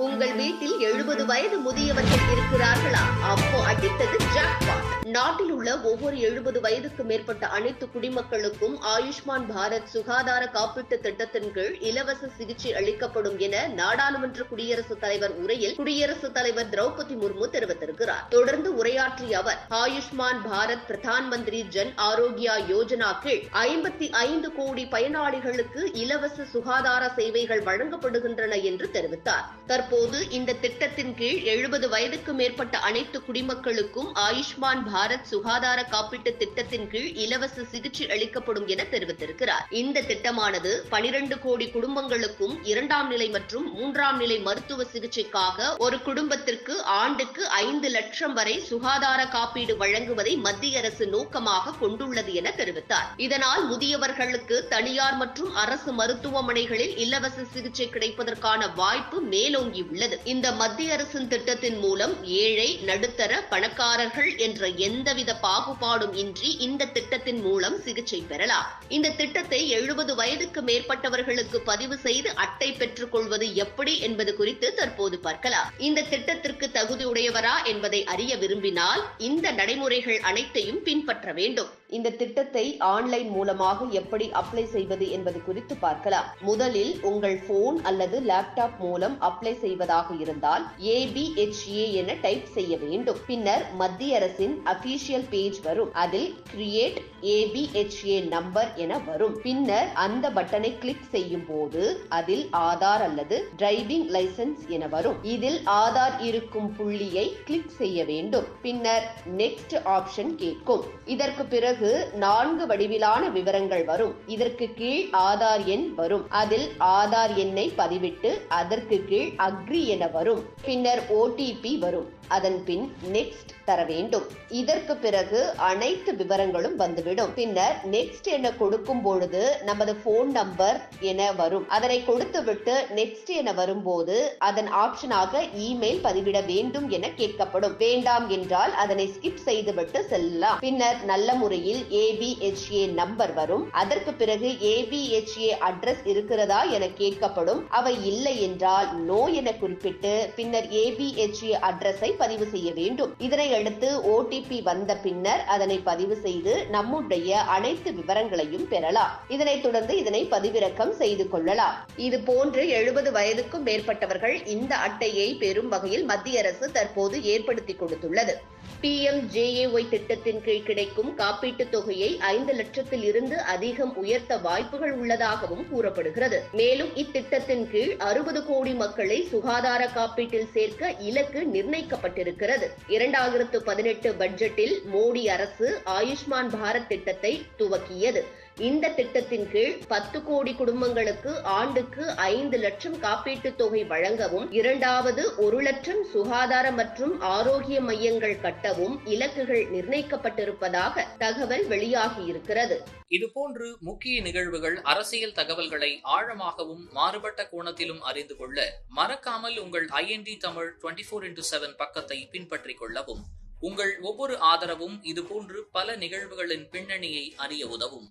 உங்கள் வீட்டில் 70 வயது முதியவர்கள் இருக்கிறார்களா? அப்போ அடித்தது ஜாக்பாட். நாட்டில் உள்ள ஒவ்வொரு 70 வயதுக்கு மேற்பட்ட அனைத்து குடிமக்களுக்கும் ஆயுஷ்மான் பாரத் சுகாதார காப்பீட்டு திட்டத்தின் கீழ் இலவச சிகிச்சை அளிக்கப்படும் என நாடாளுமன்ற குடியரசுத் தலைவர் உரையில் குடியரசுத் தலைவர் திரௌபதி முர்மு தெரிவித்திருக்கிறார். தொடர்ந்து உரையாற்றிய அவர், ஆயுஷ்மான் பாரத் பிரதான் மந்திரி ஜன் ஆரோக்கியா யோஜனா கீழ் 55 கோடி பயனாளிகளுக்கு இலவச சுகாதார சேவைகள் வழங்கப்படுகின்றன என்று தெரிவித்தார். தற்போது இந்த திட்டத்தின் கீழ் 70 வயதுக்கு மேற்பட்ட அனைத்து குடிமக்களுக்கும் ஆயுஷ்மான் பாரத் சுகாதார காப்பீட்டு திட்டத்தின் கீழ் இலவச சிகிச்சை அளிக்கப்படும் என தெரிவித்திருக்கிறார். இந்த திட்டமானது 12 கோடி குடும்பங்களுக்கும் 2ஆம் நிலை மற்றும் 3ஆம் நிலை மருத்துவ சிகிச்சைக்காக ஒரு குடும்பத்திற்கு ஆண்டுக்கு 5 லட்சம் வரை சுகாதார காப்பீடு வழங்குவதை மத்திய அரசு நோக்கமாக கொண்டுள்ளது என தெரிவித்தார். இதனால் முதியவர்களுக்கு தனியார் மற்றும் அரசு மருத்துவமனைகளில் இலவச சிகிச்சை கிடைப்பதற்கான வாய்ப்பு மேலோங்கியுள்ளது. இந்த மத்திய அரசின் திட்டத்தின் மூலம் ஏழை, நடுத்தர, பணக்காரர்கள் என்ற எந்தவித பாகுபாடும் இன்றி இந்த திட்டத்தின் மூலம் சிகிச்சை பெறலாம். இந்த திட்டத்தை 70 வயதுக்கு மேற்பட்டவர்களுக்கு பதிவு செய்து அட்டை பெற்றுக் கொள்வது எப்படி என்பது குறித்து தற்போது பார்க்கலாம். இந்த திட்டத்திற்கு தகுதியுடையவரா என்பதை அறிய விரும்பினால் இந்த நடைமுறைகள் அனைத்தையும் பின்பற்ற வேண்டும். இந்த திட்டத்தை ஆன்லைன் மூலமாக எப்படி அப்ளை செய்வது என்பது குறித்து பார்க்கலாம். முதலில் உங்கள் போன் அல்லது லேப்டாப் மூலம் அப்ளை செய்வதாக இருந்தால் ABHA என டைப் செய்ய வேண்டும். பின்னர் மத்திய அரசின் அபிஷியல் பேஜ் வரும். அதில் கிரியேட் ABHA நம்பர் என வரும். பின்னர் அந்த பட்டனை கிளிக் செய்யும் போது அதில் ஆதார் அல்லது டிரைவிங் லைசன்ஸ் என வரும். இதில் ஆதார் இருக்கும் புள்ளியை கிளிக் செய்ய வேண்டும். பின்னர் நெக்ஸ்ட் ஆப்ஷன் கேட்கும். இதற்கு பிறகு 4 வடிவிலான விவரங்கள் வரும். இதற்கு கீழ் ஆதார் எண் வரும். அதில் ஆதார் எண்ணை பதிவிட்டு அதற்கு கீழ் அக்ரி என வரும். பின்னர் OTP வரும். அதன் பின் நெக்ஸ்ட் தர வேண்டும். இதற்கு பிறகு அனைத்து விவரங்களும் வந்துவிடும். பின்னர் நெக்ஸ்ட் என கொடுக்கும் பொழுது நமது போன் நம்பர் என வரும். அதனை கொடுத்துவிட்டு நெக்ஸ்ட் என வரும்போது அதன் ஆப்ஷனாக இமெயில் பதிவிட வேண்டும் என கேட்கப்படும். வேண்டாம் என்றால் அதனை ஸ்கிப் செய்துவிட்டு செல்லலாம். பின்னர் நல்ல முறையில் ABHA நம்பர் வரும். அதற்கு பிறகு ABHA அட்ரஸ் இருக்கிறதா என கேட்கப்படும். அவை இல்லை என்றால் நோ என குறிப்பிட்டு பின்னர் ABHA அட்ரஸை பதிவு செய்ய வேண்டும். இதனை அடுத்து OTP வந்த பின்னர் அதனை பதிவு செய்து நம்முடைய அனைத்து விவரங்களையும் பெறலாம். இதனைத் தொடர்ந்து இதனை பதிவிறக்கம் செய்து கொள்ளலாம். இது போன்று 70 வயதுக்கும் மேற்பட்டவர்கள் இந்த அட்டையை பெறும் வகையில் மத்திய அரசு தற்போது ஏற்படுத்தி கொடுத்துள்ளது. PMJAY திட்டத்தின் கீழ் கிடைக்கும் காப்பீட்டுத் தொகையை 5 லட்சத்தில் இருந்து அதிகம் உயர்த்த வாய்ப்புகள் உள்ளதாகவும் கூறப்படுகிறது. மேலும் இத்திட்டத்தின் கீழ் 60 கோடி மக்களை சுகாதார காப்பீட்டில் சேர்க்க இலக்கு நிர்ணயிக்கப்பட்டிருக்கிறது. 2018 பட்ஜெட்டில் மோடி அரசு ஆயுஷ்மான் பாரத் திட்டத்தை துவக்கியது. இந்த திட்டத்தின் கீழ் 10 கோடி குடும்பங்களுக்கு ஆண்டுக்கு 5 லட்சம் காப்பீட்டுத் தொகை வழங்கவும், 2வது 1 லட்சம் சுகாதார மற்றும் ஆரோக்கிய மையங்கள் கட்டவும் இலக்குகள் நிர்ணயிக்கப்பட்டிருப்பதாக தகவல் வெளியாகியிருக்கிறது. இதுபோன்று முக்கிய நிகழ்வுகள், அரசியல் தகவல்களை ஆழமாகவும் மாறுபட்ட கோணத்திலும் அறிந்து கொள்ள மறக்காமல் உங்கள் IND தமிழ் 24x7 பக்கத்தை பின்பற்றிக் கொள்ளவும். உங்கள் ஒவ்வொரு ஆதரவும் இதுபோன்று பல நிகழ்வுகளின் பின்னணியை அறிய உதவும்.